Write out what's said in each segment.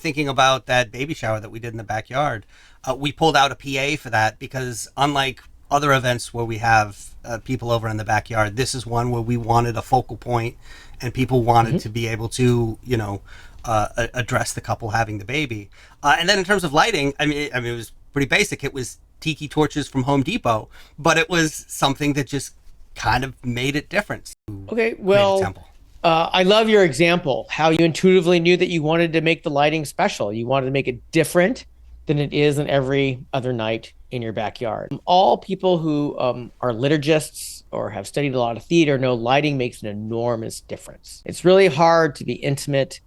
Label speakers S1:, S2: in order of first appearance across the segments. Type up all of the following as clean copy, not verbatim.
S1: Thinking about that baby shower that we did in the backyard, we pulled out a PA for that because unlike other events where we have people over in the backyard, this is one where we wanted a focal point and people wanted
S2: Mhm.
S1: to be able to, address the couple having the baby. And then in terms of lighting, it was pretty basic. It was tiki torches from Home Depot, but it was something that just kind of made it different.
S2: Okay,
S1: Create a
S2: well,
S1: temple.
S2: I love your example, how you intuitively knew that you wanted to make the lighting special. You wanted to make it different than it is in every other night in your backyard. All people who are liturgists or have studied a lot of theater know lighting makes an enormous difference. It's really hard to be intimate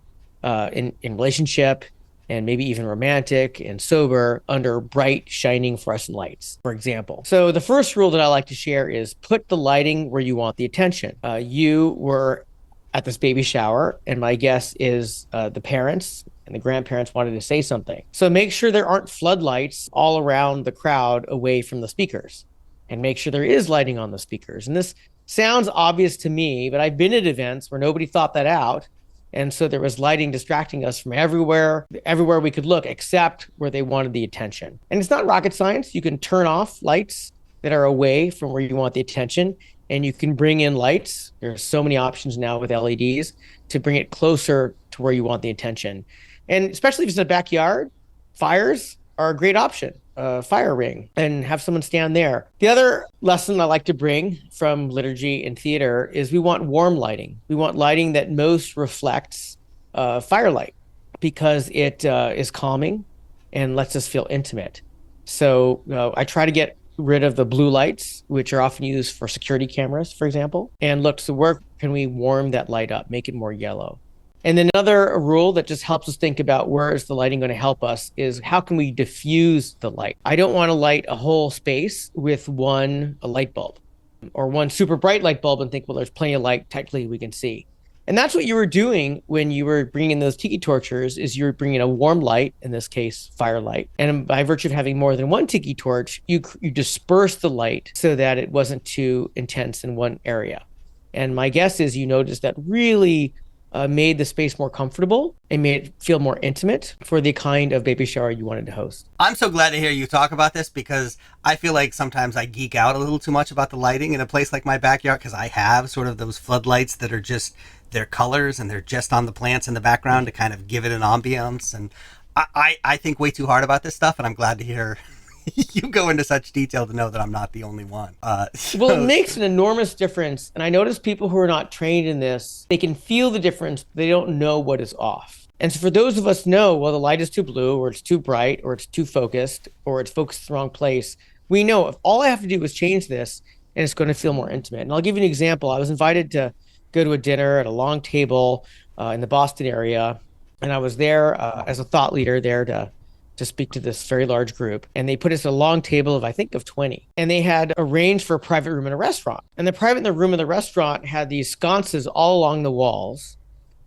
S2: in relationship and maybe even romantic and sober under bright, shining fluorescent lights, for example. So the first rule that I like to share is put the lighting where you want the attention. You were at this baby shower, and my guess is the parents and the grandparents wanted to say something. So make sure there aren't floodlights all around the crowd away from the speakers, and make sure there is lighting on the speakers. And this sounds obvious to me, but I've been at events where nobody thought that out. And so there was lighting distracting us from everywhere we could look, except where they wanted the attention. And it's not rocket science. You can turn off lights that are away from where you want the attention, and you can bring in lights. There's so many options now with LEDs to bring it closer to where you want the attention. And especially if it's in a backyard, fires are a great option. Fire ring and have someone stand there. The other lesson I like to bring from liturgy and theater is we want warm lighting. We want lighting that most reflects firelight because it is calming and lets us feel intimate. So I try to get rid of the blue lights, which are often used for security cameras, for example, and look, so where can we warm that light up, make it more yellow? And then another rule that just helps us think about where is the lighting going to help us is how can we diffuse the light? I don't want to light a whole space with a light bulb or one super bright light bulb and think, well, there's plenty of light technically we can see. And that's what you were doing when you were bringing those tiki torches is you were bringing a warm light, in this case, firelight. And by virtue of having more than one tiki torch, you dispersed the light so that it wasn't too intense in one area. And my guess is you noticed that really made the space more comfortable and made it feel more intimate for the kind of baby shower you wanted to host.
S1: I'm so glad to hear you talk about this because I feel like sometimes I geek out a little too much about the lighting in a place like my backyard because I have sort of those floodlights that are just their colors and they're just on the plants in the background to kind of give it an ambiance. And I think way too hard about this stuff, and I'm glad to hear you go into such detail to know that I'm not the only one.
S2: Well, it makes an enormous difference. And I notice people who are not trained in this, they can feel the difference, but they don't know what is off. And so for those of us know, well, the light is too blue or it's too bright or it's too focused or it's focused in the wrong place. We know if all I have to do is change this and it's going to feel more intimate. And I'll give you an example. I was invited to go to a dinner at a long table in the Boston area. And I was there as a thought leader there to speak to this very large group. And they put us at a long table of, I think, of 20. And they had arranged for a private room in a restaurant. And the private room in the restaurant had these sconces all along the walls.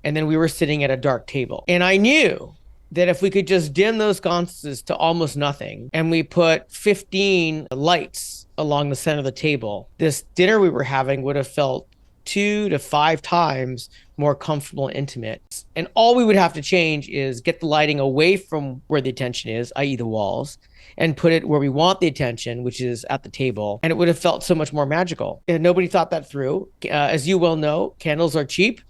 S2: And then we were sitting at a dark table. And I knew that if we could just dim those sconces to almost nothing and we put 15 lights along the center of the table, this dinner we were having would have felt 2 to 5 times more comfortable and intimate. And all we would have to change is get the lighting away from where the attention is, i.e. the walls, and put it where we want the attention, which is at the table. And it would have felt so much more magical. And nobody thought that through. As you well know, candles are cheap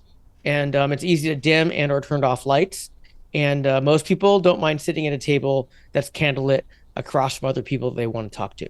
S2: and it's easy to dim and or turn off lights. And most people don't mind sitting at a table that's candlelit across from other people they want to talk to.